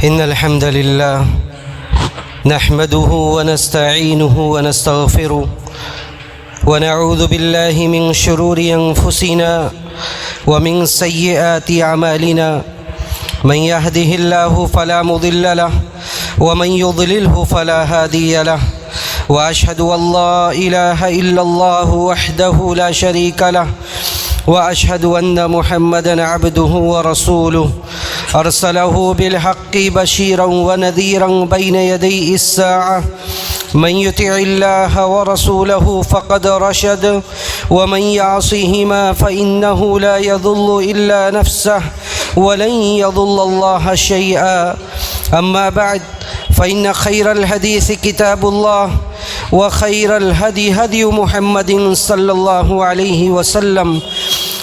إن الحمد لله نحمده ونستعينه ونستغفره ونعوذ بالله من شرور أنفسنا ومن سيئات أعمالنا. من يهده الله فلا مضل له ومن يضلله فلا هادي له، وأشهد أن لا إله إلا الله وحده لا شريك له، وأشهد أن محمدًا عبده ورسوله أرسله بالحق بشيرا ونذيرا بين يدي الساعة. من يطع الله ورسوله فقد رشد، ومن يعصهما فإنه لا يضل إلا نفسه ولن يضل الله شيئا. أما بعد، فإن خير الحديث كتاب الله، وخير الهدي هدي محمد صلى الله عليه وسلم،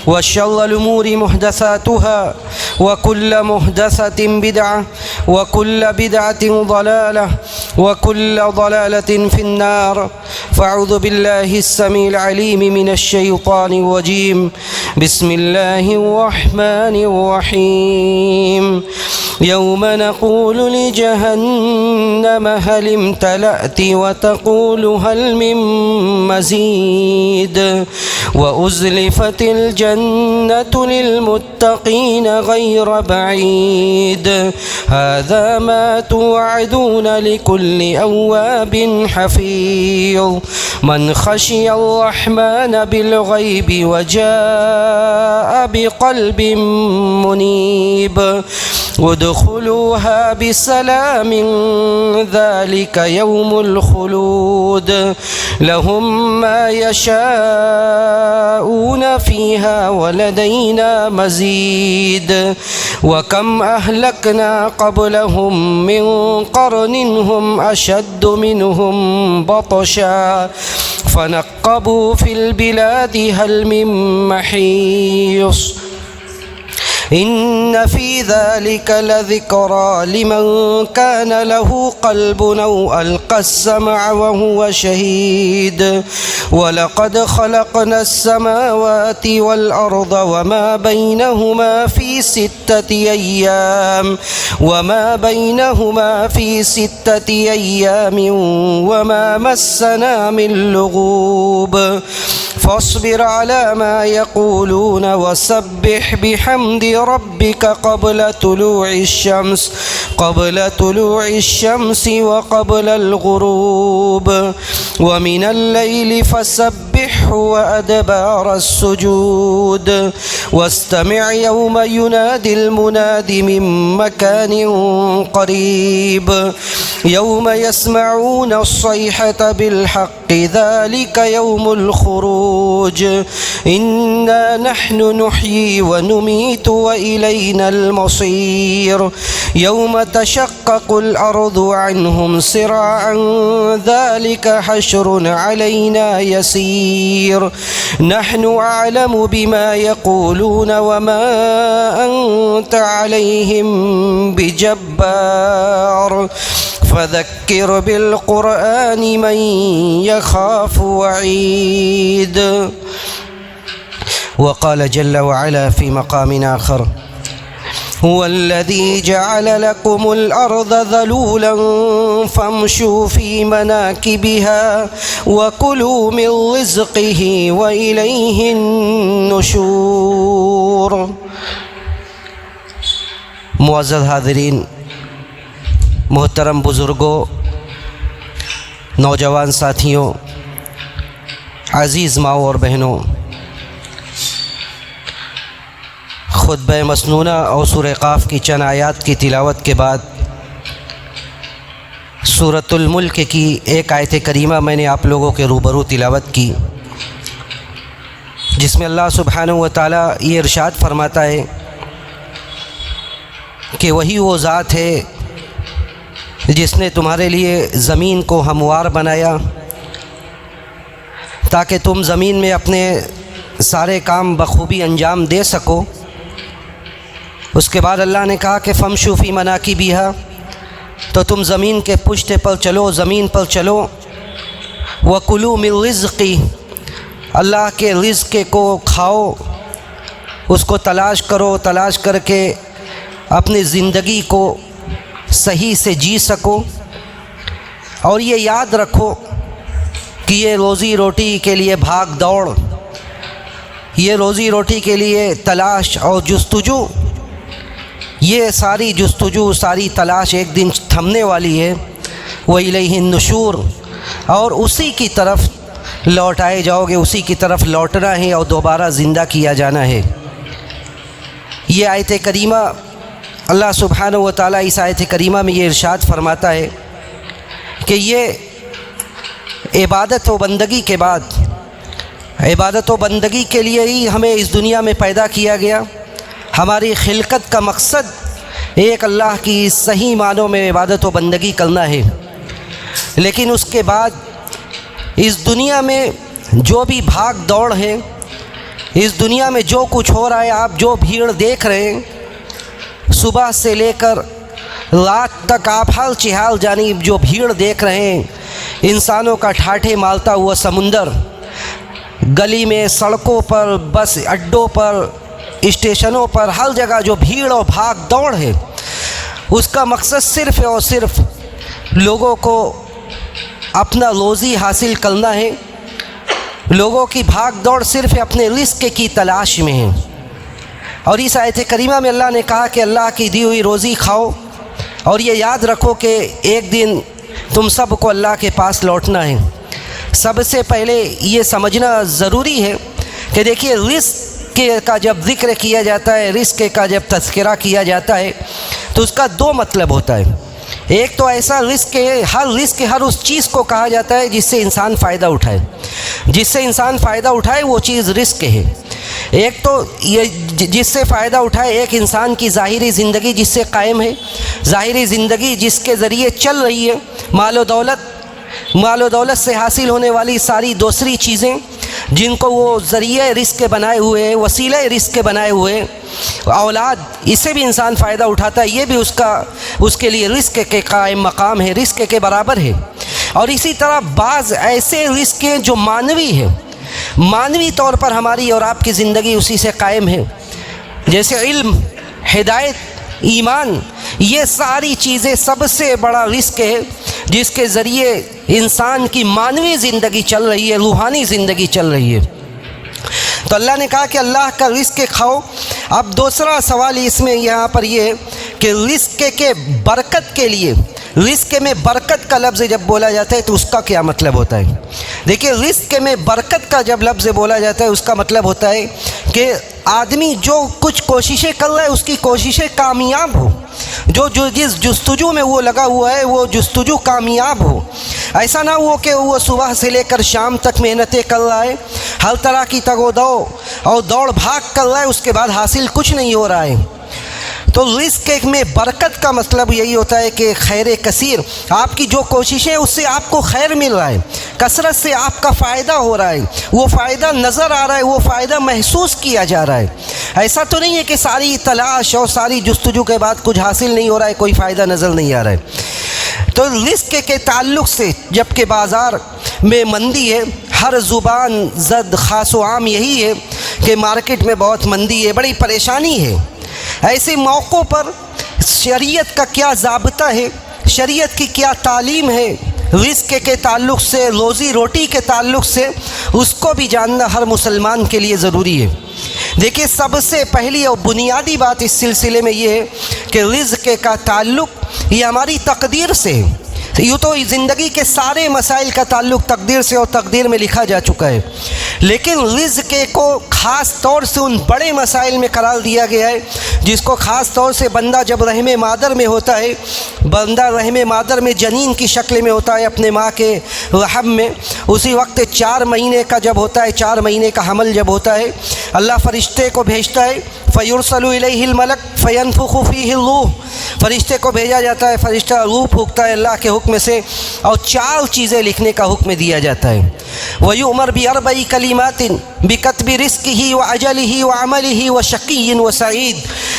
وشر الأمور محدثاتها، وكل محدثة بدعة، وكل بدعة ضلالة، وكل ضلالة في النار. فأعوذ بالله السميع العليم من الشيطان الرجيم. بسم الله الرحمن الرحيم. يوم نقول لجهنم هل امتلأت وتقول هل من مزيد، وأزلفت الجنة للمتقين غير بعيد. هذا ما توعدون لكل أواب حفيظ. من خشي الرحمن بالغيب وجاء بقلب منيب. ادخلوها بسلام ذلك يوم الخلود. لهم ما يشاءون فيها ولدينا مزيد. وكم أهلكنا قبلهم من قرن هم أشد منهم بطشا فنقبوا في البلاد هل من محيص. إن في ذلك لذكرى لمن كان له قلب أو ألقى السمع وهو شهيد. ولقد خلقنا السماوات والأرض وما بينهما في 6 أيام وما مسنا من لغوب. فاصبر على ما يقولون وسبح بحمد ربك قبل طلوع الشمس وقبل الغروب. ومن الليل فسبحه وأدبار السجود. واستمع يوم ينادي المناد من مكان قريب. يوم يسمعون الصيحة بالحق ذلك يوم الخروج. إنا نحن نحيي ونميت وإلينا المصير. يوم تشقق الأرض عنهم سراعا ذلك حشر علينا يسير. نحن أعلم بما يقولون وما أنت عليهم بجبار. فذكر بالقرآن من يخاف وعيد. وقال جل وعلا في مقام آخر: هو الذي جعل لكم الأرض ذلولا فامشوا في مناكبها وكلوا من رزقه وإليه النشور. معزز حاضرین، محترم بزرگوں، نوجوان ساتھیوں، عزیز ماؤں اور بہنوں، خطبہ مسنونہ اور سورہ قاف کی چند آیات کی تلاوت کے بعد سورۃ الملک کی ایک آیت کریمہ میں نے آپ لوگوں کے روبرو تلاوت کی، جس میں اللہ سبحانہ و تعالیٰ یہ ارشاد فرماتا ہے کہ وہی وہ ذات ہے جس نے تمہارے لیے زمین کو ہموار بنایا تاکہ تم زمین میں اپنے سارے کام بخوبی انجام دے سکو۔ اس کے بعد اللہ نے کہا کہ فمشوا فی مناکبہا، تو تم زمین کے پشت پر چلو، زمین پر چلو۔ وکلوا من رزقی، اللہ کے رزق کو کھاؤ، اس کو تلاش کرو، تلاش کر کے اپنی زندگی کو صحیح سے جی سکو، اور یہ یاد رکھو کہ یہ روزی روٹی کے لیے بھاگ دوڑ، یہ روزی روٹی کے لیے تلاش اور جستجو، یہ ساری جستجو ساری تلاش ایک دن تھمنے والی ہے۔ وَإِلَيْهِ النُّشُورُ، اور اسی کی طرف لوٹائے جاؤ گے، اسی کی طرف لوٹنا ہے اور دوبارہ زندہ کیا جانا ہے۔ یہ آیت کریمہ اللہ سبحانہ و تعالیٰ اس آیت کریمہ میں یہ ارشاد فرماتا ہے کہ یہ عبادت و بندگی کے بعد، عبادت و بندگی کے لیے ہی ہمیں اس دنیا میں پیدا کیا گیا۔ ہماری خلقت کا مقصد ایک اللہ کی صحیح معنوں میں عبادت و بندگی کرنا ہے، لیکن اس کے بعد اس دنیا میں جو بھی بھاگ دوڑ ہے، اس دنیا میں جو کچھ ہو رہا ہے، آپ جو بھیڑ دیکھ رہے ہیں، صبح سے لے کر رات تک آپ ہر چہال جانب جو بھیڑ دیکھ رہے ہیں، انسانوں کا ٹھاٹھے مالتا ہوا سمندر، گلی میں، سڑکوں پر، بس اڈوں پر، اسٹیشنوں پر، ہر جگہ جو بھیڑ اور بھاگ دوڑ ہے، اس کا مقصد صرف اور صرف لوگوں کو اپنا روزی حاصل کرنا ہے۔ لوگوں کی بھاگ دوڑ صرف اپنے رزق کی تلاش میں ہے، اور اس آیت کریمہ میں اللہ نے کہا کہ اللہ کی دی ہوئی روزی کھاؤ، اور یہ یاد رکھو کہ ایک دن تم سب کو اللہ کے پاس لوٹنا ہے۔ سب سے پہلے یہ سمجھنا ضروری ہے کہ دیکھیے، رزق کا جب ذکر کیا جاتا ہے، رزق کا جب تذکرہ کیا جاتا ہے، تو اس کا دو مطلب ہوتا ہے۔ ایک تو ایسا رزق ہے، رزق ہر اس چیز کو کہا جاتا ہے جس سے انسان فائدہ اٹھائے، جس سے انسان فائدہ اٹھائے وہ چیز رزق ہے۔ ایک تو یہ جس سے فائدہ اٹھائے، ایک انسان کی ظاہری زندگی جس سے قائم ہے، ظاہری زندگی جس کے ذریعے چل رہی ہے، مال و دولت سے حاصل ہونے والی ساری دوسری چیزیں جن کو وہ ذریعہ رزق بنائے ہوئے، وسیلہ رزق بنائے ہوئے، اولاد، اس سے بھی انسان فائدہ اٹھاتا ہے، یہ بھی اس کے لیے رزق کے قائم مقام ہے، رزق کے برابر ہے۔ اور اسی طرح بعض ایسے رزق ہیں جو معنوی ہے، معنوی طور پر ہماری اور آپ کی زندگی اسی سے قائم ہے، جیسے علم، ہدایت، ایمان، یہ ساری چیزیں سب سے بڑا رزق ہے جس کے ذریعے انسان کی معنوی زندگی چل رہی ہے، روحانی زندگی چل رہی ہے۔ تو اللہ نے کہا کہ اللہ کا رزق کھاؤ۔ اب دوسرا سوال اس میں یہاں پر یہ کہ رزق کے برکت کے لیے، رزق میں برکت کا لفظ جب بولا جاتا ہے تو اس کا کیا مطلب ہوتا ہے؟ دیکھیے، رزق میں برکت کا جب لفظ بولا جاتا ہے اس کا مطلب ہوتا ہے کہ آدمی جو کچھ کوششیں کر رہا ہے اس کی کوششیں کامیاب ہو، جو جس جستجو میں وہ لگا ہوا ہے وہ جستجو کامیاب ہو۔ ایسا نہ ہو کہ وہ صبح سے لے کر شام تک محنتیں کر رہا ہے، ہر طرح کی تگ و دو اور دوڑ بھاگ کر رہا ہے، اس کے بعد حاصل کچھ نہیں ہو رہا ہے۔ تو رزق میں برکت کا مطلب یہی ہوتا ہے کہ خیر کثیر، آپ کی جو کوششیں اس سے آپ کو خیر مل رہا ہے، کثرت سے آپ کا فائدہ ہو رہا ہے، وہ فائدہ نظر آ رہا ہے، وہ فائدہ محسوس کیا جا رہا ہے۔ ایسا تو نہیں ہے کہ ساری تلاش اور ساری جستجو کے بعد کچھ حاصل نہیں ہو رہا ہے، کوئی فائدہ نظر نہیں آ رہا ہے۔ تو رزق کے تعلق سے جب کہ بازار میں مندی ہے، ہر زبان زد خاص و عام یہی ہے کہ مارکیٹ میں بہت مندی ہے، بڑی پریشانی ہے۔ ایسے موقعوں پر شریعت کا کیا ضابطہ ہے، شریعت کی کیا تعلیم ہے رزق کے تعلق سے، روزی روٹی کے تعلق سے، اس کو بھی جاننا ہر مسلمان کے لیے ضروری ہے۔ دیکھیے، سب سے پہلی اور بنیادی بات اس سلسلے میں یہ ہے کہ رزق کا تعلق یہ ہماری تقدیر سے ہے۔ یوں تو زندگی کے سارے مسائل کا تعلق تقدیر سے اور تقدیر میں لکھا جا چکا ہے، لیکن رزق کو خاص طور سے ان بڑے مسائل میں قرار دیا گیا ہے جس کو خاص طور سے بندہ جب رحم مادر میں ہوتا ہے، بندہ رحم مادر میں جنین کی شکل میں ہوتا ہے اپنے ماں کے رحم میں، اسی وقت 4 مہینے کا جب ہوتا ہے، 4 مہینے کا حمل جب ہوتا ہے، اللہ فرشتے کو بھیجتا ہے، فَيُرْسَلُ إِلَيْهِ الْمَلَكُ فَيَنْفُخُ فِيهِ الرُّوحُ، فرشتے کو بھیجا جاتا ہے، فرشتہ روح پھونکتا ہے اللہ کے حکم سے، اور 4 چیزیں لکھنے کا حکم دیا جاتا ہے۔ وَيُؤْمَرُ بِأَرْبَعِ كَلِمَاتٍ بِكَتْبِ رِزْقِهِ وَأَجَلِهِ وَعَمَلِهِ وَشَقِيٍّ وَسَعِيدٍ،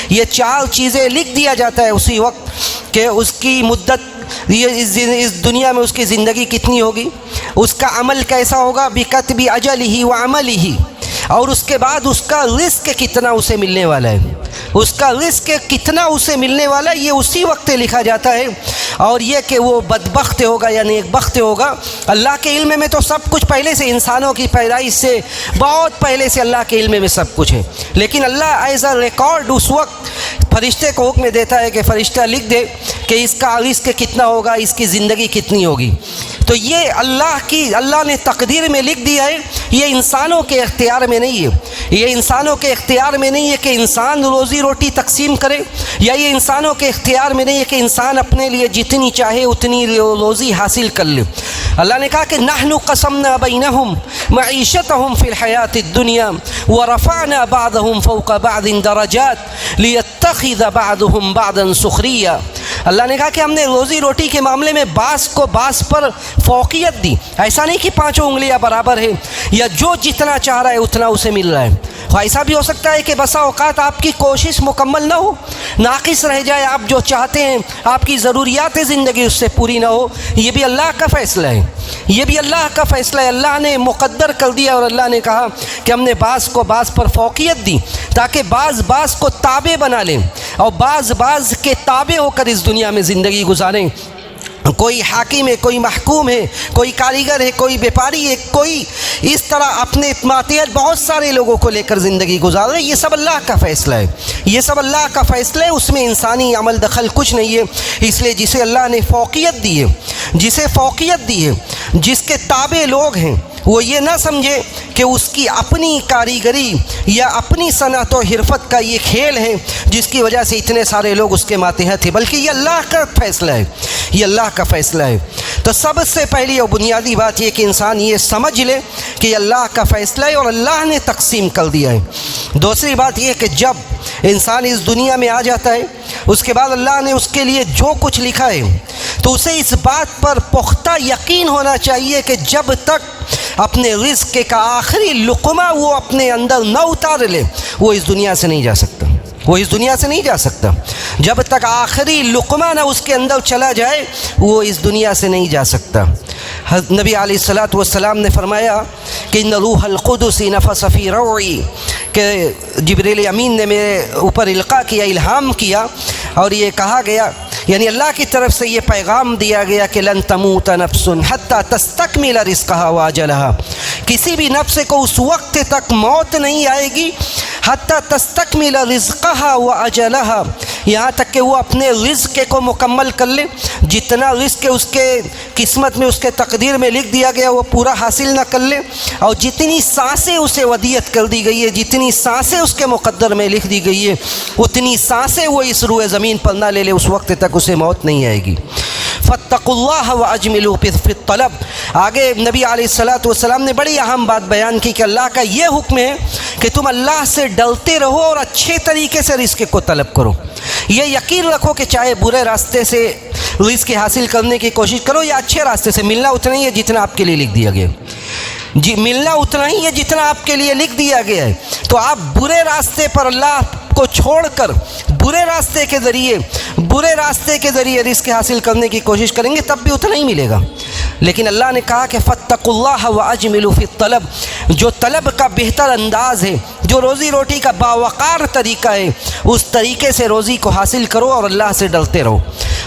یہ 4 چیزیں لکھ دیا جاتا ہے اسی وقت کہ اس کی مدت، اس دنیا میں اس کی زندگی کتنی ہوگی، اس کا عمل کیسا ہوگا، بِكَتْبِ أَجَلِهِ وَعَمَلِهِ، اور اس کے بعد اس کا رزق کتنا اسے ملنے والا ہے۔ اس کا رزق کتنا اسے ملنے والا یہ اسی وقت لکھا جاتا ہے، اور یہ کہ وہ بدبخت ہوگا یا نیک بخت ہوگا، اللہ کے علم میں تو سب کچھ پہلے سے، انسانوں کی پیدائش سے بہت پہلے سے اللہ کے علم میں سب کچھ ہے، لیکن اللہ ایز اے ریکارڈ اس وقت فرشتے کو حکم دیتا ہے کہ فرشتہ لکھ دے کہ اس کا رزق کتنا ہوگا، اس کی زندگی کتنی ہوگی۔ تو یہ اللہ نے تقدیر میں لکھ دیا ہے، یہ انسانوں کے اختیار میں نہیں ہے، یہ انسانوں کے اختیار میں نہیں ہے کہ انسان روزی روٹی تقسیم کرے، یا یہ انسانوں کے اختیار میں نہیں ہے کہ انسان اپنے لیے جتنی چاہے اتنی روزی حاصل کر لے۔ اللہ نے کہا کہ نحن قسمنا بینہم معیشتہم فی الحیات الدنیا ورفعنا بعضهم فوق بعض درجات لیتخذ بعضهم بعضا سخریا۔ اللہ نے کہا کہ ہم نے روزی روٹی کے معاملے میں بعض کو بعض پر فوقیت دی، ایسا نہیں کہ پانچوں انگلیاں برابر ہے یا جو جتنا چاہ رہا ہے اتنا اسے مل رہا ہے۔ ایسا بھی ہو سکتا ہے کہ بسا اوقات آپ کی کوشش مکمل نہ ہو، ناقص رہ جائے، آپ جو چاہتے ہیں آپ کی ضروریات زندگی اس سے پوری نہ ہو، یہ بھی اللہ کا فیصلہ ہے، یہ بھی اللہ کا فیصلہ ہے، اللہ نے مقدر کر دیا، اور اللہ نے کہا کہ ہم نے بعض کو بعض پر فوقیت دی تاکہ بعض کو تابع بنا لیں اور بعض کے تابع ہو کر اس دنیا میں زندگی گزاریں۔ کوئی حاکم ہے، کوئی محکوم ہے، کوئی کاریگر ہے، کوئی بیپاری ہے، کوئی اس طرح اپنے ماتحت بہت سارے لوگوں کو لے کر زندگی گزار رہے، یہ سب اللہ کا فیصلہ ہے، یہ سب اللہ کا فیصلہ ہے، اس میں انسانی عمل دخل کچھ نہیں ہے۔ اس لیے جسے اللہ نے فوقیت دی ہے، جسے فوقیت دی ہے، جس کے تابع لوگ ہیں، وہ یہ نہ سمجھے کہ اس کی اپنی کاریگری یا اپنی صنعت و حرفت کا یہ کھیل ہے جس کی وجہ سے اتنے سارے لوگ اس کے ماتحت ہیں، بلکہ یہ اللہ کا فیصلہ ہے، یہ اللہ کا فیصلہ ہے۔ تو سب سے پہلی اور بنیادی بات یہ کہ انسان یہ سمجھ لے کہ یہ اللہ کا فیصلہ ہے اور اللہ نے تقسیم کر دیا ہے۔ دوسری بات یہ کہ جب انسان اس دنیا میں آ جاتا ہے اس کے بعد اللہ نے اس کے لیے جو کچھ لکھا ہے تو اسے اس بات پر پختہ یقین ہونا چاہیے کہ جب تک اپنے رزق کا آخری لقمہ وہ اپنے اندر نہ اتار لے وہ اس دنیا سے نہیں جا سکتا، وہ اس دنیا سے نہیں جا سکتا، جب تک آخری لقمہ نہ اس کے اندر چلا جائے وہ اس دنیا سے نہیں جا سکتا۔ نبی علیہ الصلاۃ والسلام نے فرمایا کہ ان روح القدس نفث فی روعی، کہ جبریل امین نے میرے اوپر القاء کیا، الہام کیا، اور یہ کہا گیا، یعنی اللہ کی طرف سے یہ پیغام دیا گیا کہ لن تموت نفس حتی تستکمل رزقها واجلها، کسی بھی نفس کو اس وقت تک موت نہیں آئے گی حتی تستکمل رزقها واجلها، یہاں تک کہ وہ اپنے رزق کو مکمل کر لے، جتنا رزق اس کے قسمت میں، اس کے تقدیر میں لکھ دیا گیا وہ پورا حاصل نہ کر لے، اور جتنی سانسیں اسے ودیت کر دی گئی ہے، جتنی سانسیں اس کے مقدر میں لکھ دی گئی ہے اتنی سانسیں وہ اس روئے زمین پر نہ لے اس وقت تک اسے موت نہیں آئے گی۔ فاتقوا اللہ واجملوا فی الطلب، آگے نبی علیہ الصلاۃ والسلام نے بڑی اہم بات بیان کی کہ اللہ کا یہ حکم ہے کہ تم اللہ سے ڈرتے رہو اور اچھے طریقے سے رزق کو طلب کرو، یہ یقین رکھو کہ چاہے برے راستے سے رزق حاصل کرنے کی کوشش کرو یا اچھے راستے سے، ملنا اتنا ہی ہے جتنا آپ کے لیے لکھ دیا گیا، جی ملنا اتنا ہی ہے جتنا آپ کے لیے لکھ دیا گیا ہے، تو آپ برے راستے پر اللہ کو چھوڑ کر برے راستے کے ذریعے رزق حاصل کرنے کی کوشش کریں گے تب بھی اتنا ہی ملے گا۔ لیکن اللہ نے کہا کہ فاتقوا اللہ واجملوا فی الطلب، جو طلب کا بہتر انداز ہے، جو روزی روٹی کا باوقار طریقہ ہے، اس طریقے سے روزی کو حاصل کرو اور اللہ سے ڈرتے رہو۔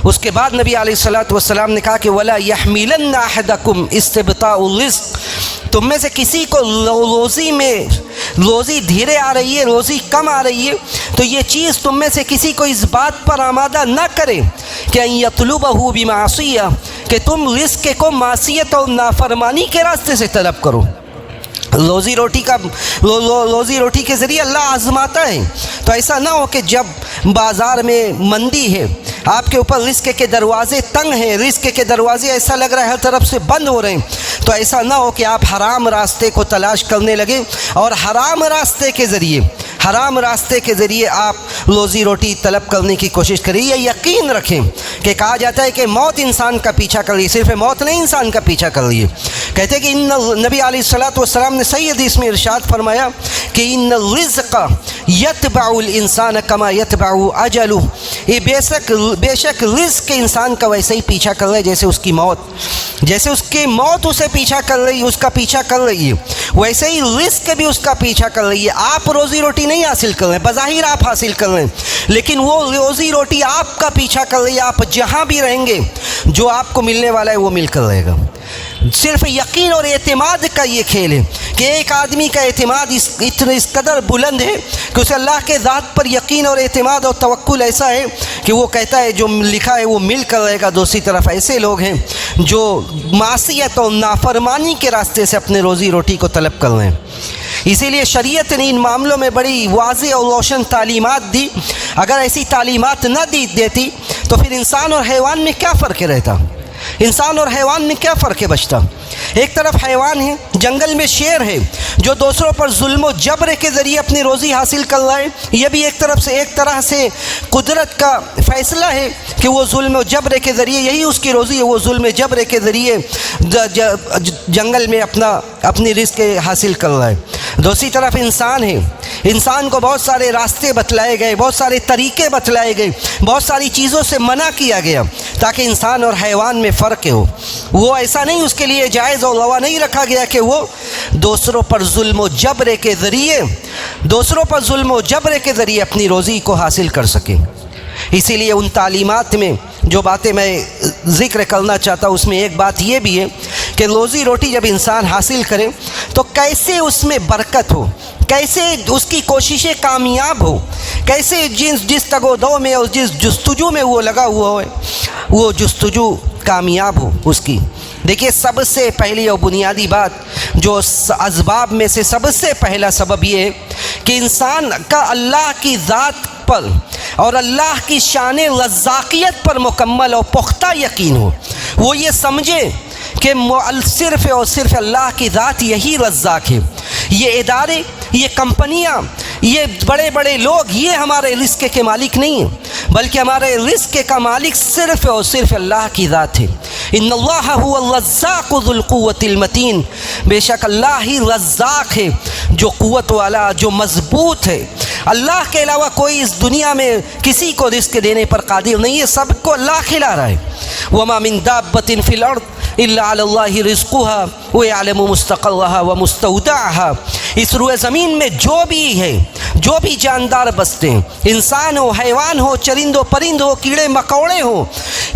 اس کے بعد نبی علیہ الصلاۃ والسلام نے کہا کہ ولا یحملن احدکم استبطاء الرزق، تم میں سے کسی کو روزی دھیرے آ رہی ہے، روزی کم آ رہی ہے، تو یہ چیز تم میں سے کسی کو اس بات پر آمادہ نہ کرے کہ ان یطلبہ بمعصیہ، کہ تم رزق کو معصیت اور نافرمانی کے راستے سے طلب کرو۔ روزی روٹی کے ذریعے اللہ آزماتا ہے، تو ایسا نہ ہو کہ جب بازار میں مندی ہے، آپ کے اوپر رزق کے دروازے تنگ ہیں، رزق کے دروازے ایسا لگ رہا ہے ہر طرف سے بند ہو رہے ہیں، تو ایسا نہ ہو کہ آپ حرام راستے کو تلاش کرنے لگیں اور حرام راستے کے ذریعے آپ روزی روٹی طلب کرنے کی کوشش کریں۔ یہ یقین رکھیں کہ کہا جاتا ہے کہ موت انسان کا پیچھا کر رہی ہے، صرف موت نہیں انسان کا پیچھا کر رہی ہے۔ کہتے ہیں کہ نبی علیہ الصلاۃ والسلام نے صحیح حدیث میں ارشاد فرمایا کہ ان الرزق یتبع الانسان کما یتبع اجلہ، یہ بے شک رزق انسان کا ویسے ہی پیچھا کر رہا ہے جیسے اس کی موت، جیسے اس کی موت اسے پیچھا کر رہی ہے، اس کا پیچھا کر رہی ہے، ویسے ہی رزق بھی اس کا پیچھا کر رہی ہے۔ آپ روزی روٹی نہیں حاصل کر رہے ہیں، بظاہر آپ حاصل کر رہے ہیں، لیکن وہ روزی روٹی آپ کا پیچھا کر رہی ہے. آپ جہاں بھی رہیں گے جو آپ کو ملنے والا ہے وہ مل کر رہے گا. صرف یقین اور اعتماد کا یہ کھیل ہے کہ ایک آدمی کا اعتماد اس قدر بلند ہے کہ اسے اللہ کے ذات پر یقین اور اعتماد اور توکل ایسا ہے کہ وہ کہتا ہے جو لکھا ہے وہ مل کر رہے گا. دوسری طرف ایسے لوگ ہیں جو معصیت اور نافرمانی کے راستے سے اپنے روزی روٹی کو طلب کر رہے ہیں. اسی لیے شریعت نے ان معاملوں میں بڑی واضح اور روشن تعلیمات دی. اگر ایسی تعلیمات نہ دیتی تو پھر انسان اور حیوان میں کیا فرق رہتا؟ انسان اور حیوان میں کیا فرق بچتا؟ ایک طرف حیوان ہے، جنگل میں شیر ہے جو دوسروں پر ظلم و جبر کے ذریعے اپنی روزی حاصل کر رہا ہے. یہ بھی ایک طرح سے قدرت کا فیصلہ ہے کہ وہ ظلم و جبر کے ذریعے، یہی اس کی روزی ہے، وہ ظلم و جبر کے ذریعے جنگل میں اپنی رزق حاصل کر رہا ہے. دوسری طرف انسان ہے، انسان کو بہت سارے راستے بتلائے گئے، بہت سارے طریقے بتلائے گئے، بہت ساری چیزوں سے منع کیا گیا تاکہ انسان اور حیوان میں فرق ہو. وہ ایسا نہیں، اس کے لیے جائز اور روا نہیں رکھا گیا کہ وہ دوسروں پر ظلم و جبر کے ذریعے اپنی روزی کو حاصل کر سکے. اسی لیے ان تعلیمات میں جو باتیں میں ذکر کرنا چاہتا ہوں اس میں ایک بات یہ بھی ہے کہ روزی روٹی جب انسان حاصل کرے تو کیسے اس میں برکت ہو، کیسے اس کی کوششیں کامیاب ہو، کیسے جس تگ و دو میں اور جس جستجو میں وہ لگا ہوا ہے وہ جستجو کامیاب ہو اس کی. دیکھیے، سب سے پہلی اور بنیادی بات جو اسباب میں سے سب سے پہلا سبب یہ ہے کہ انسان کا اللہ کی ذات پر اور اللہ کی شان رزاقیت پر مکمل اور پختہ یقین ہو. وہ یہ سمجھے کہ صرف اور صرف اللہ کی ذات یہی رزاق ہے. یہ ادارے، یہ کمپنیاں، یہ بڑے بڑے لوگ یہ ہمارے رزق کے مالک نہیں ہیں، بلکہ ہمارے رزق کا مالک صرف اور صرف اللہ کی ذات ہے. ان اللہ هو الرزاق ذو القوة المتین، بے شک اللہ ہی رزاق ہے جو قوت والا، جو مضبوط ہے. اللہ کے علاوہ کوئی اس دنیا میں کسی کو رزق دینے پر قادر نہیں ہے، سب کو اللہ کھلا رہا ہے. وما من دابۃ فی الارض الا علی اللہ رزقها ویعلم مستقرها ومستودعها. اس روئے زمین میں جو بھی ہے، جو بھی جاندار بستے ہیں، انسان ہو، حیوان ہو، چرند و پرند ہو، کیڑے مکوڑے ہو،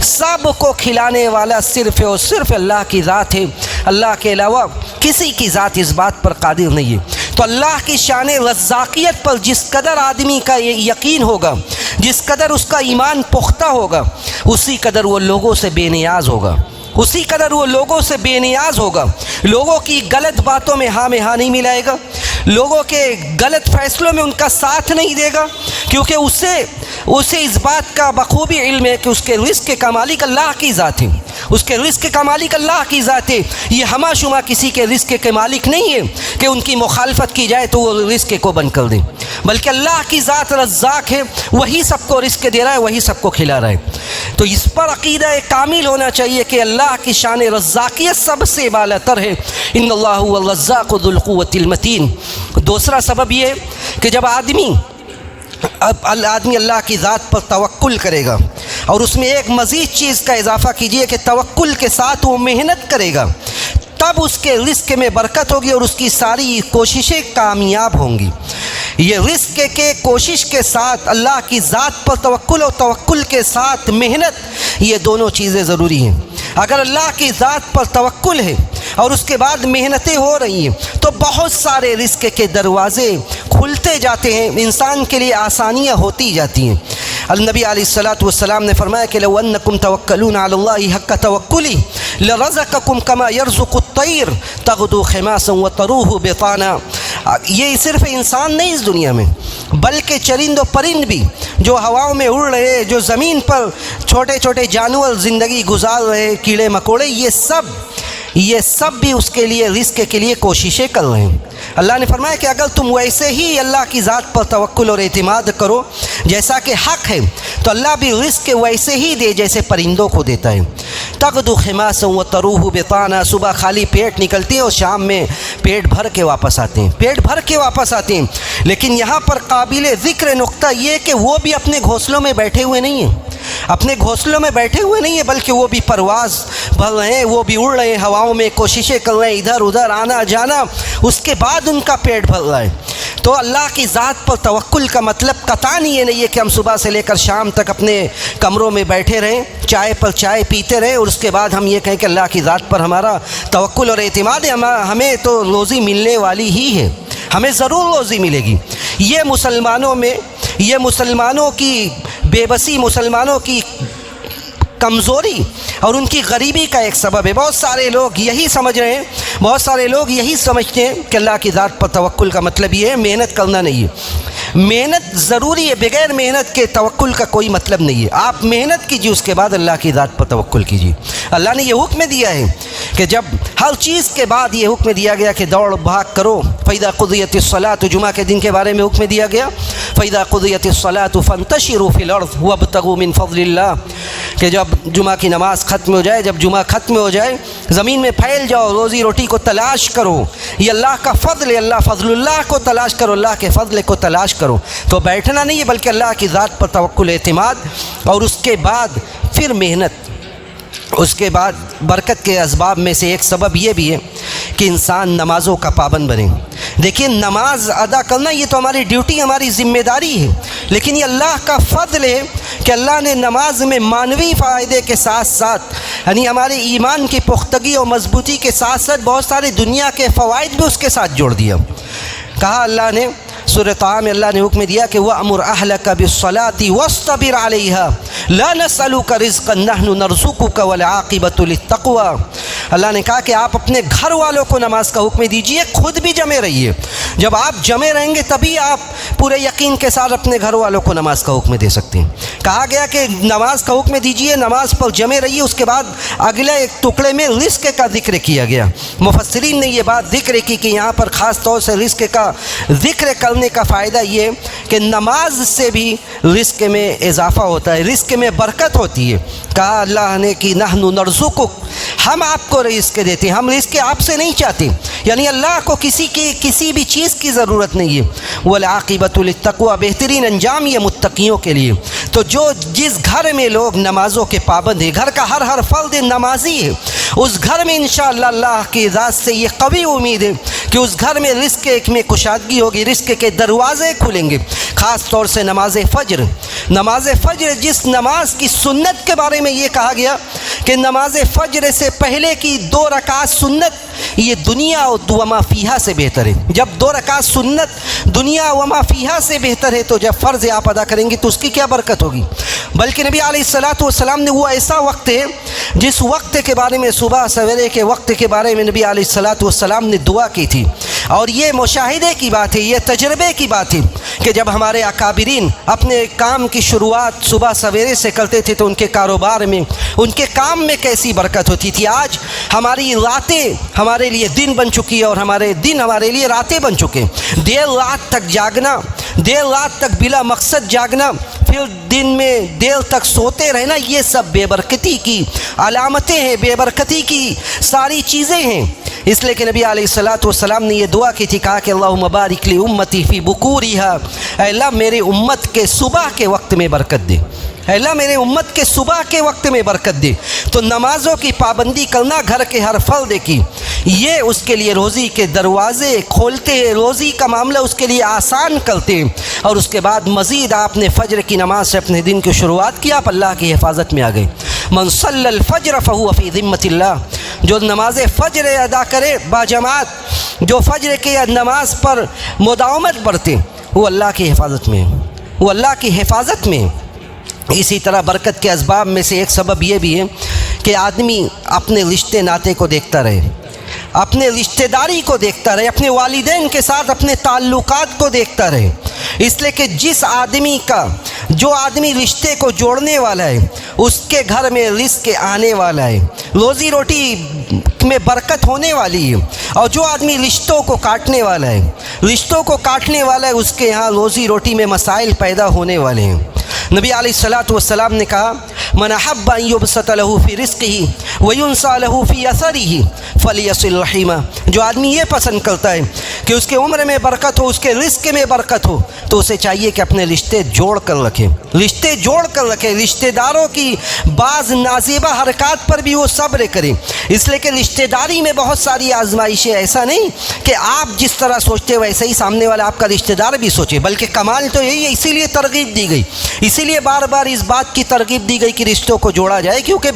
سب کو کھلانے والا صرف اور صرف اللہ کی ذات ہے. اللہ کے علاوہ کسی کی ذات اس بات پر قادر نہیں ہے. تو اللہ کی شان رزاقیت پر جس قدر آدمی کا یقین ہوگا، جس قدر اس کا ایمان پختہ ہوگا، اسی قدر وہ لوگوں سے بے نیاز ہوگا، اسی قدر وہ لوگوں سے بے نیاز ہوگا. لوگوں کی غلط باتوں میں ہاں نہیں ملائے گا، لوگوں کے غلط فیصلوں میں ان کا ساتھ نہیں دے گا، کیونکہ اسے اس بات کا بخوبی علم ہے کہ اس کے رزق کا مالک اللہ کی ذات ہے. اس کے رزق کا مالک اللہ کی ذات ہے. یہ ہما شما کسی کے رزق کے مالک نہیں ہے کہ ان کی مخالفت کی جائے تو وہ رزق کو بند کر دیں، بلکہ اللہ کی ذات رزاق ہے، وہی سب کو رزق دے رہا ہے، وہی سب کو کھلا رہا ہے. تو اس پر عقیدہ کامل ہونا چاہیے کہ اللہ کی شان رزاقیت سب سے بالا تر ہے. ان اللہ هو الرزاق ذو القوة المتین. دوسرا سبب یہ ہے کہ جب آدمی اللہ کی ذات پر توکل کرے گا، اور اس میں ایک مزید چیز کا اضافہ کیجئے کہ توکل کے ساتھ وہ محنت کرے گا، تب اس کے رزق میں برکت ہوگی اور اس کی ساری کوششیں کامیاب ہوں گی. یہ رزق کے کوشش کے ساتھ اللہ کی ذات پر توکل اور توکل کے ساتھ محنت، یہ دونوں چیزیں ضروری ہیں. اگر اللہ کی ذات پر توکل ہے اور اس کے بعد محنتیں ہو رہی ہیں تو بہت سارے رزق کے دروازے کھلتے جاتے ہیں، انسان کے لیے آسانیاں ہوتی جاتی ہیں. النبی علیہ الصلاۃ والسلام نے فرمایا کہ لو انکم توکلون علی اللہ حق توکلی لرزقکم کما یرزق الطیر تغدو خماسا وتروح بطانا. یہ صرف انسان نہیں اس دنیا میں، بلکہ چرند و پرند بھی جو ہواؤں میں اڑ رہے، جو زمین پر چھوٹے چھوٹے جانور زندگی گزار رہے، کیڑے مکوڑے، یہ سب بھی اس کے لیے رزق کے لیے کوششیں کر رہے ہیں. اللہ نے فرمایا کہ اگر تم ویسے ہی اللہ کی ذات پر توکل اور اعتماد کرو جیسا کہ حق ہے تو اللہ بھی رزق ویسے ہی دے جیسے پرندوں کو دیتا ہے. تغدو خماسا وتروح بطانا. صبح خالی پیٹ نکلتے ہیں اور شام میں پیٹ بھر کے واپس آتے ہیں. لیکن یہاں پر قابل ذکر نقطہ یہ کہ وہ بھی اپنے گھونسلوں میں بیٹھے ہوئے نہیں ہیں، بلکہ وہ بھی پرواز بھر رہے ہیں، وہ بھی اڑ رہے ہیں ہواؤں میں، کوششیں کر رہے ہیں ادھر ادھر آنا جانا، اس کے بعد ان کا پیٹ بھر رہا ہے. تو اللہ کی ذات پر توکل کا مطلب قطعاً یہ نہیں ہے کہ ہم صبح سے لے کر شام تک اپنے کمروں میں بیٹھے رہیں، چائے پر چائے پیتے رہیں اور اس کے بعد ہم یہ کہیں کہ اللہ کی ذات پر ہمارا توکل اور اعتماد ہے، ہمیں تو روزی ملنے والی ہی ہے، ہمیں ضرور روزی ملے گی۔ یہ مسلمانوں کی بے بسی، مسلمانوں کی کمزوری اور ان کی غریبی کا ایک سبب ہے۔ بہت سارے لوگ یہی سمجھ رہے ہیں، بہت سارے لوگ یہی سمجھتے ہیں کہ اللہ کی ذات پر توکل کا مطلب یہ ہے محنت کرنا نہیں ہے۔ محنت ضروری ہے، بغیر محنت کے توکل کا کوئی مطلب نہیں ہے۔ آپ محنت کیجیے، اس کے بعد اللہ کی ذات پر توکل کیجیے۔ اللہ نے یہ حکم دیا ہے کہ جب ہر چیز کے بعد یہ حکم دیا گیا کہ دوڑ بھاگ کرو، فَإِذَا قُضِيَتِ الصَّلَاةُ، جمعہ کے دن کے بارے میں حکم دیا گیا، فَإِذَا قُضِيَتِ الصَّلَاةُ فَانتَشِرُوا فِي الْأَرْضِ وَابْتَغُوا مِنْ فَضْلِ اللَّهِ، کہ جب جمعہ کی نماز ختم ہو جائے، جب جمعہ ختم ہو جائے زمین میں پھیل جاؤ، روزی روٹی کو تلاش کرو، یہ اللہ کا فضل ہے، اللہ فضل اللہ کو تلاش کرو، اللہ کے فضل کو تلاش کرو۔ تو بیٹھنا نہیں ہے بلکہ اللہ کی ذات پر توکل، اعتماد، اور اس کے بعد پھر محنت۔ اس کے بعد برکت کے اسباب میں سے ایک سبب یہ بھی ہے کہ انسان نمازوں کا پابند بنے۔ دیکھیے نماز ادا کرنا یہ تو ہماری ڈیوٹی، ہماری ذمہ داری ہے، لیکن یہ اللہ کا فضل ہے کہ اللہ نے نماز میں معنوی فائدے کے ساتھ ساتھ، یعنی ہمارے ایمان کی پختگی اور مضبوطی کے ساتھ ساتھ بہت سارے دنیا کے فوائد بھی اس کے ساتھ جوڑ دیا۔ کہا اللہ نے سورۃ طٰہٰ میں اللہ نے حکم دیا کہ وَأْمُرْ أَهْلَكَ بِالصَّلَاةِ وَاصْطَبِرْ عَلَيْهَا لَا نَسْأَلُكَ رِزْقًا نَحْنُ نَرْزُقُكَ وَالْعَاقِبَةُ لِلتَّقْوَىٰ۔ اللہ نے کہا کہ آپ اپنے گھر والوں کو نماز کا حکم دیجئے، خود بھی جمے رہیے۔ جب آپ جمے رہیں گے تبھی آپ پورے یقین کے ساتھ اپنے گھر والوں کو نماز کا حکم دے سکتے ہیں۔ کہا گیا کہ نماز کا حکم دیجئے، نماز پر جمے رہیے۔ اس کے بعد اگلے ایک ٹکڑے میں رزق کا ذکر کیا گیا۔ مفسرین نے یہ بات ذکر کی کہ یہاں پر خاص طور سے رزق کا ذکر کرنے کا فائدہ یہ کہ نماز سے بھی رزق میں اضافہ ہوتا ہے، رزق میں برکت ہوتی ہے۔ کہا اللہ نے کہ نحن نرزقک، ہم آپ کو رزق دیتے ہیں، ہم رزق آپ سے نہیں چاہتے، یعنی اللہ کو کسی بھی چیز کی ضرورت نہیں ہے۔ والعاقبۃ للتقویٰ، بہترین انجام یہ متقیوں کے لیے۔ تو جس گھر میں لوگ نمازوں کے پابند ہیں، گھر کا ہر فرد نمازی ہے، اس گھر میں انشاءاللہ اللہ کی ذات سے یہ قوی امید ہے کہ اس گھر میں رزق میں کشادگی ہوگی، رزق کے دروازے کھلیں گے۔ خاص طور سے نماز فجر، نماز فجر جس نماز کی سنت کے بارے میں یہ کہا گیا کہ نماز فجر سے پہلے کی 2 رکعت سنت یہ دنیا و وما فیہا سے بہتر ہے۔ جب 2 رکعت سنت دنیا وما فیہا سے بہتر ہے تو جب فرض آپ ادا کریں گے تو اس کی کیا برکت ہوگی۔ بلکہ نبی علیہ الصلوۃ والسلام نے وہ ایسا وقت ہے جس وقت کے بارے میں، صبح سویرے کے وقت کے بارے میں نبی علیہ الصلوۃ والسلام نے دعا کی تھی، اور یہ مشاہدے کی بات ہے، یہ تجربے کی بات ہے کہ جب ہمارے اکابرین اپنے کام کی شروعات صبح سویرے سے کرتے تھے تو ان کے کاروبار میں، ان کے کام میں کیسی برکت ہوتی تھی۔ آج ہماری راتیں ہمارے لیے دن بن چکی ہے اور ہمارے دن ہمارے لیے راتیں بن چکے ہیں۔ دیر رات تک جاگنا، دیر رات تک بلا مقصد جاگنا، پھر دن میں دیر تک سوتے رہنا، یہ سب بے برکتی کی علامتیں ہیں، بے برکتی کی ساری چیزیں ہیں۔ اس لیے کہ نبی علیہ الصلوۃ والسلام نے یہ دعا کی تھی، کہا کہ اللہم بارک لی امتی فی بکورہا، اے اللہ میرے امت کے صبح کے وقت میں برکت دے، اے اللہ میرے امت کے صبح کے وقت میں برکت دے۔ تو نمازوں کی پابندی کرنا گھر کے ہر فرد کی، یہ اس کے لیے روزی کے دروازے کھولتے ہیں، روزی کا معاملہ اس کے لیے آسان کرتے ہیں۔ اور اس کے بعد مزید آپ نے فجر کی نماز سے اپنے دن کی شروعات کی، آپ اللہ کی حفاظت میں آ گئے۔ من صلی الفجر فہو فی ذمۃ اللہ، جو نماز فجر ادا کرے باجماعت، جو فجر کی نماز پر مداومت برتے، وہ اللہ کی حفاظت میں، وہ اللہ کی حفاظت میں۔ اسی طرح برکت کے اسباب میں سے ایک سبب یہ بھی ہے کہ آدمی اپنے رشتے ناطے کو دیکھتا رہے، اپنے رشتہ داری کو دیکھتا رہے، اپنے والدین کے ساتھ اپنے تعلقات کو دیکھتا رہے۔ اس لیے کہ جو آدمی رشتے کو جوڑنے والا ہے اس کے گھر میں رزق آنے والا ہے، روزی روٹی میں برکت ہونے والی ہے۔ اور جو آدمی رشتوں کو کاٹنے والا ہے اس کے یہاں روزی روٹی میں مسائل پیدا ہونے والے ہیں۔ نبی علیہ الصلوۃ والسلام نے کہا من احب ان یبسط له فی رزقہ وینسى له فی اثرہ فلیصل رحمہ، جو آدمی یہ پسند کرتا ہے کہ اس کے عمر میں برکت ہو، اس کے رزق میں برکت ہو، تو اسے چاہیے کہ اپنے رشتے جوڑ کر رکھے، رشتے جوڑ کر رکھے، رشتہ داروں کی بعض نازیبہ حرکات پر بھی وہ صبر کرے، اس لیے کہ رشتہ داری میں بہت ساری آزمائشیں، ایسا نہیں کہ آپ جس طرح سوچتے ہو ویسے ہی سامنے والا آپ کا رشتہ دار بھی سوچے، بلکہ کمال تو یہی ہے، اسی لیے ترغیب دی گئی، اسی لیے بار بار اس بات کی ترغیب دی گئی کہ رشتوں کو جوڑا جائے، کیونکہ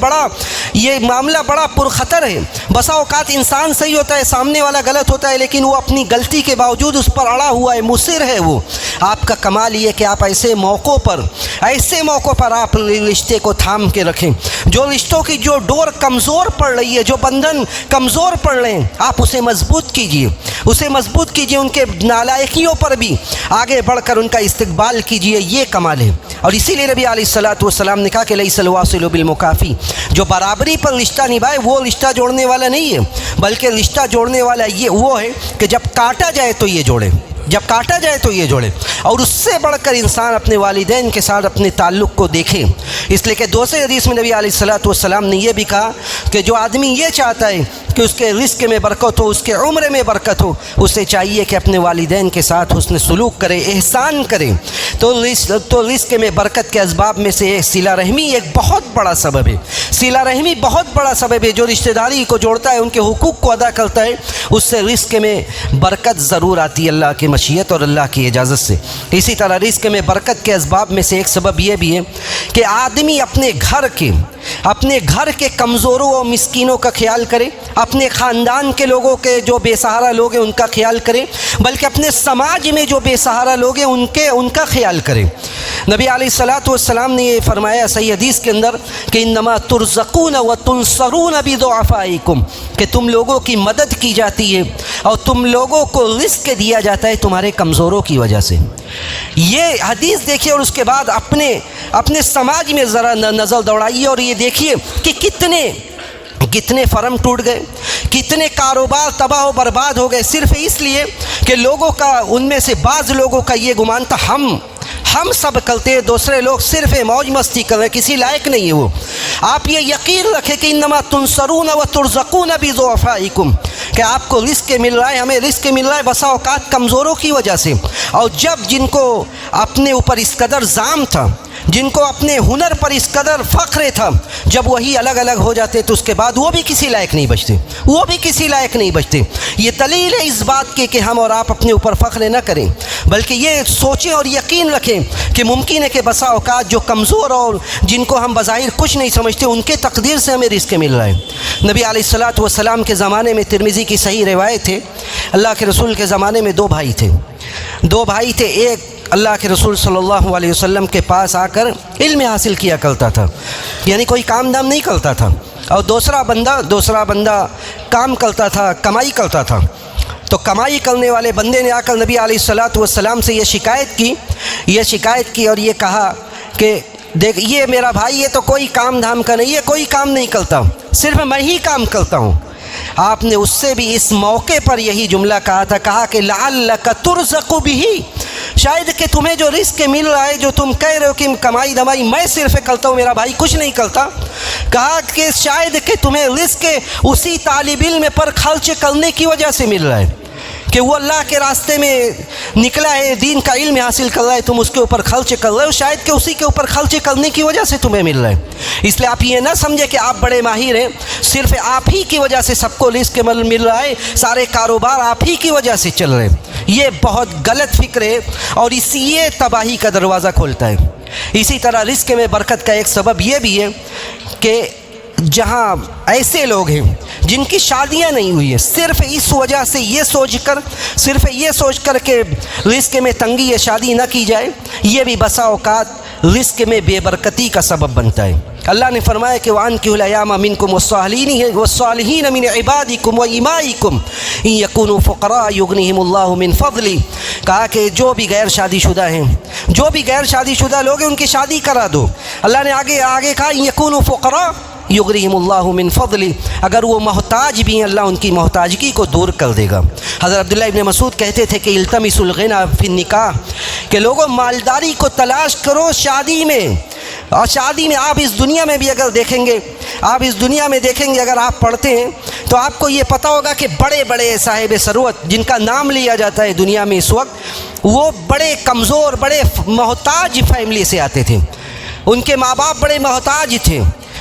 یہ معاملہ بڑا پرخطر ہے۔ بسا اوقات انسان صحیح ہوتا ہے، سامنے والا غلط ہوتا ہے، لیکن وہ اپنی غلطی کے باوجود اس پر اڑا ہوا ہے، مصر ہے وہ۔ آپ کا کمال یہ کہ آپ ایسے موقعوں پر آپ رشتے کو تھام کے رکھیں، جو رشتوں کی جو ڈور کمزور پڑ رہی ہے، جو بندھن کمزور پڑ رہے ہیں، آپ اسے مضبوط کیجئے، ان کے نالائقیوں پر بھی آگے بڑھ کر ان کا استقبال کیجئے، یہ کمال ہے۔ اور اسی لیے نبی علیہ الصلوۃ والسلام نے کہا کہ لیس الواصل بالمکافی، جو برابری پر رشتہ نبھائے وہ رشتہ جوڑنے والا نہیں ہے، بلکہ رشتہ جوڑنے والا وہ ہے کہ جب کاٹا جائے تو یہ جوڑے، اور اس سے بڑھ کر انسان اپنے والدین کے ساتھ اپنے تعلق کو دیکھے۔ اس لیے کہ دوسرے حدیث میں نبی علیہ الصلوۃ والسلام نے یہ بھی کہا کہ جو آدمی یہ چاہتا ہے کہ اس کے رزق میں برکت ہو، اس کے عمر میں برکت ہو، اسے چاہیے کہ اپنے والدین کے ساتھ حسن سلوک کرے، احسان کرے۔ تو رزق میں برکت کے اسباب میں سے صلہ رحمی ایک بہت بڑا سبب ہے، صلہ رحمی بہت بڑا سبب ہے، جو رشتہ داری کو جوڑتا ہے، ان کے حقوق کو ادا کرتا ہے، اس سے رزق میں برکت ضرور آتی ہے اللہ کی مشیت اور اللہ کی اجازت سے۔ اسی طرح رزق میں برکت کے اسباب میں سے ایک سبب یہ بھی ہے کہ آدمی اپنے گھر کے کمزوروں اور مسکینوں کا خیال کرے، اپنے خاندان کے لوگوں کے جو بے سہارا لوگ ہیں ان کا خیال کرے، بلکہ اپنے سماج میں جو بے سہارا لوگ ہیں ان کا خیال کرے۔ نبی علیہ الصلوۃ والسلام نے یہ فرمایا صحیح حدیث کے اندر کہ انما ترزقون وتنصرون بضعفائکم، کہ تم لوگوں کی مدد کی جاتی ہے اور تم لوگوں کو رزق دیا جاتا ہے تمہارے کمزوروں کی وجہ سے۔ یہ حدیث دیکھیے اور اس کے بعد اپنے سماج میں ذرا نظر دوڑائیے اور یہ دیکھیے کہ کتنے فرم ٹوٹ گئے، کتنے کاروبار تباہ و برباد ہو گئے، صرف اس لیے کہ لوگوں کا، ان میں سے بعض لوگوں کا یہ گمان تھا ہم سب کرتے ہیں، دوسرے لوگ صرف موج مستی کر رہے ہیں، کسی لائق نہیں ہے وہ۔ آپ یہ یقین رکھیں کہ انما تنصرون وترزقون بضعفائکم، کہ آپ کو رزق مل رہا ہے، ہمیں رزق مل رہا ہے بسا اوقات کمزوروں کی وجہ سے، اور جب جن کو اپنے اوپر اس قدر زام تھا، جن کو اپنے ہنر پر اس قدر فخر تھا، جب وہی الگ الگ ہو جاتے تو اس کے بعد وہ بھی کسی لائق نہیں بچتے، یہ دلیل ہے اس بات کی کہ ہم اور آپ اپنے اوپر فخر نہ کریں، بلکہ یہ سوچیں اور یقین رکھیں کہ ممکن ہے کہ بسا اوقات جو کمزور اور جن کو ہم بظاہر کچھ نہیں سمجھتے، ان کے تقدیر سے ہمیں رزق مل رہا ہے۔ نبی علیہ الصلوۃ والسلام کے زمانے میں ترمذی کی صحیح روایت ہے، اللہ کے رسول کے زمانے میں دو بھائی تھے، ایک اللہ کے رسول صلی اللہ علیہ وسلم کے پاس آ کر علم حاصل کیا کرتا تھا، یعنی کوئی کام دام نہیں کرتا تھا، اور دوسرا بندہ کام کرتا تھا، کمائی کرتا تھا۔ تو کمائی کرنے والے بندے نے آ کر نبی علیہ الصلوۃ والسلام سے یہ شکایت کی اور یہ کہا کہ دیکھ یہ میرا بھائی، یہ تو کوئی کام دھام کا نہیں، یہ کوئی کام نہیں کرتا، صرف میں ہی کام کرتا ہوں۔ آپ نے اس سے بھی اس موقع پر یہی جملہ کہا کہ لعلک ترزق بہ، شاید کہ تمہیں جو رزق مل رہا ہے، جو تم کہہ رہے ہو کہ کمائی دمائی میں صرف کرتا ہوں، میرا بھائی کچھ نہیں کرتا، کہا کہ شاید کہ تمہیں رزق اسی طالب علم پر خرچ کرنے کی وجہ سے مل رہا ہے، کہ وہ اللہ کے راستے میں نکلا ہے، دین کا علم حاصل کر رہا ہے، تم اس کے اوپر خرچ کر رہے ہو، شاید کہ اسی کے اوپر خرچ کرنے کی وجہ سے تمہیں مل رہا ہے۔ اس لیے آپ یہ نہ سمجھے کہ آپ بڑے ماہر ہیں، صرف آپ ہی کی وجہ سے سب کو رزق مل رہا ہے، سارے کاروبار آپ ہی کی وجہ سے چل رہے ہیں، یہ بہت غلط فکر ہے اور یہ تباہی کا دروازہ کھولتا ہے۔ اسی طرح رزق میں برکت کا ایک سبب یہ بھی ہے کہ جہاں ایسے لوگ ہیں جن کی شادیاں نہیں ہوئی ہیں، صرف اس وجہ سے یہ سوچ کر کہ رزق میں تنگی ہے، شادی نہ کی جائے، یہ بھی بسا اوقات رزق میں بے برکتی کا سبب بنتا ہے۔ اللہ نے فرمایا کہ وَأَنكِحُوا الْأَيَامَ مِنكُمْ وَالصَّالِحِينَ مِنْ عِبَادِكُمْ وَإِمَائِكُمْ إِنْ يَكُونُوا فُقَرَاءَ يُغْنِهِمُ اللَّهُ مِنْ فَضْلِهِ، کہا کہ جو بھی غیر شادی شدہ ہیں، جو بھی غیر شادی شدہ لوگ ہیں، ان کی شادی کرا دو۔ اللہ نے آگے کہا إِنْ يَكُونُوا فُقَرَاءَ یغنیہم اللہ من فضلی، اگر وہ محتاج بھی ہیں اللہ ان کی محتاجگی کو دور کر دے گا۔ حضرت عبداللہ ابن مسعود کہتے تھے کہ التمسوا الغنی فی النکاح، کہ لوگوں مالداری کو تلاش کرو شادی میں، اور شادی میں آپ اس دنیا میں بھی اگر دیکھیں گے، آپ اس دنیا میں دیکھیں گے، اگر آپ پڑھتے ہیں تو آپ کو یہ پتہ ہوگا کہ بڑے بڑے صاحب ثروت جن کا نام لیا جاتا ہے دنیا میں اس وقت، وہ بڑے کمزور، بڑے محتاج فیملی سے آتے تھے، ان کے ماں باپ بڑے محتاج تھے،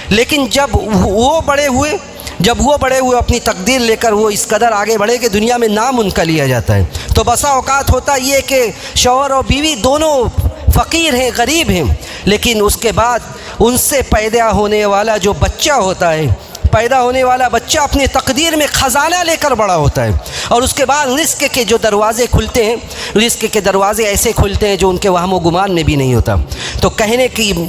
لیکن جب وہ بڑے ہوئے اپنی تقدیر لے کر وہ اس قدر آگے بڑھے کہ دنیا میں نام ان کا لیا جاتا ہے۔ تو بسا اوقات ہوتا یہ کہ شوہر اور بیوی دونوں فقیر ہیں، غریب ہیں، لیکن اس کے بعد ان سے پیدا ہونے والا جو بچہ ہوتا ہے، پیدا ہونے والا بچہ اپنے تقدیر میں خزانہ لے کر بڑا ہوتا ہے، اور اس کے بعد رزق کے جو دروازے کھلتے ہیں، رزق کے دروازے ایسے کھلتے ہیں جو ان کے وہم و گمان میں بھی نہیں ہوتا۔ تو کہنے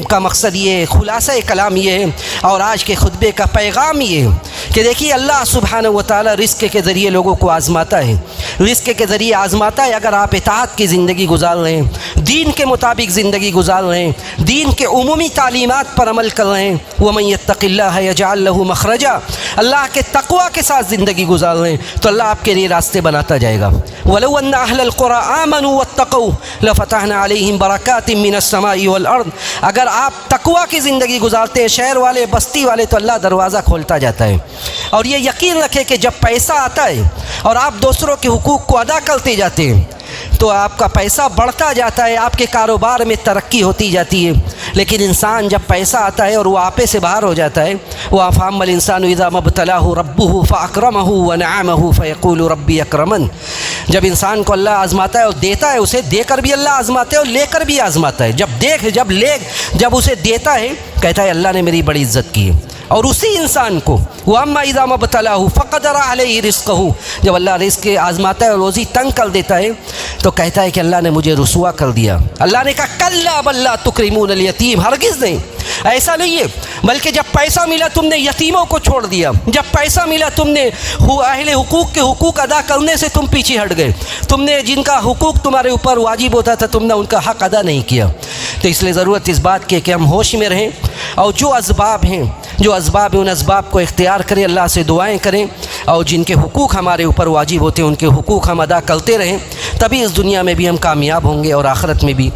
کا مقصد یہ ہے، خلاصہ کلام یہ ہے، اور آج کے خطبے کا پیغام یہ ہے کہ دیکھیے اللہ سبحانہ و تعالی رزق کے ذریعے لوگوں کو آزماتا ہے، رزق کے ذریعے آزماتا ہے۔ اگر آپ اطاعت کی زندگی گزار رہے ہیں، دین کے مطابق زندگی گزار رہے ہیں، دین کے عمومی تعلیمات پر عمل کر رہے ہیں، وَمَن يَتَّقِ اللَّهَ يَجْعَل لَهُ مَخْرَجًا، اللہ کے تقوی کے ساتھ زندگی گزار رہے ہیں تو اللہ آپ کے لیے راستے بناتا جائے گا۔ وَلَوْ أَنَّ أَهْلَ الْقُرَىٰ آمَنُوا وَاتَّقَوْا لَفَتَحْنَا عَلَيْهِمْ بَرَكَاتٍ مِّنَ السَّمَاءِ وَالْأَرْضِ، اگر آپ تقوی کی زندگی گزارتے ہیں، شہر والے، بستی والے، تو اللہ دروازہ کھولتا جاتا ہے۔ اور یہ یقین رکھے کہ جب پیسہ آتا ہے اور آپ دوسروں کے حقوق کو ادا کرتے جاتے ہیں تو آپ کا پیسہ بڑھتا جاتا ہے، آپ کے کاروبار میں ترقی ہوتی جاتی ہے۔ لیکن انسان جب پیسہ آتا ہے اور وہ آپے سے باہر ہو جاتا ہے، وَأَفَأَمَّا الْإِنسَانُ إِذَا مَا ابْتَلَاهُ رَبُّهُ فَأَكْرَمَهُ وَنَعَمَهُ فَيَقُولُ رَبِّي أَكْرَمَنِ، جب انسان کو اللہ آزماتا ہے اور دیتا ہے، اسے دے کر بھی اللہ آزماتا ہے اور لے کر بھی آزماتا ہے۔ جب اسے دیتا ہے کہتا ہے اللہ نے میری بڑی عزت کی ہے، اور اسی انسان کو وَأَمَّا إِذَا مَا ابْتَلَاهُ فَقَدَرَ عَلَيْهِ رِزْقَهُ، جب اللہ رزق آزماتا ہے اور روزی تنگ کر دیتا ہے تو کہتا ہے کہ اللہ نے مجھے رسوا کر دیا۔ اللہ نے کہا کَلَّا بَل لَا تُكْرِمُونَ الْيَتِيمَ، ہرگز نہیں، ایسا نہیں ہے، بلکہ جب پیسہ ملا تم نے یتیموں کو چھوڑ دیا، جب پیسہ ملا تم نے اہل حقوق کے حقوق ادا کرنے سے تم پیچھے ہٹ گئے، تم نے جن کا حقوق تمہارے اوپر واجب ہوتا تھا تم نے ان کا حق ادا نہیں کیا۔ تو اس لیے ضرورت اس بات کی کہ ہم ہوش میں رہیں اور جو اسباب ہیں ان اسباب کو اختیار کریں، اللہ سے دعائیں کریں، اور جن کے حقوق ہمارے اوپر واجب ہوتے ہیں ان کے حقوق ہم ادا کرتے رہیں، تبھی اس دنیا میں بھی ہم کامیاب ہوں گے اور آخرت میں بھی۔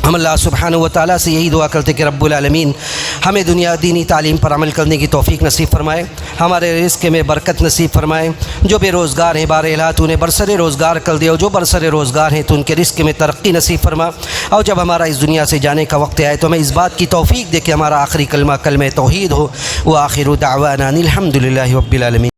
ہم اللہ سبحانہ و تعالیٰ سے یہی دعا کرتے کہ رب العالمین ہمیں دینی تعلیم پر عمل کرنے کی توفیق نصیب فرمائے، ہمارے رزق میں برکت نصیب فرمائے، جو بے روزگار ہیں بار الہ تو انہیں برسر روزگار کر دے، اور جو برسر روزگار ہیں تو ان کے رزق میں ترقی نصیب فرما، اور جب ہمارا اس دنیا سے جانے کا وقت آئے تو ہمیں اس بات کی توفیق دے کہ ہمارا آخری کلمہ توحید ہو۔ وآخر دعوانا الحمد للہ رب العالمین۔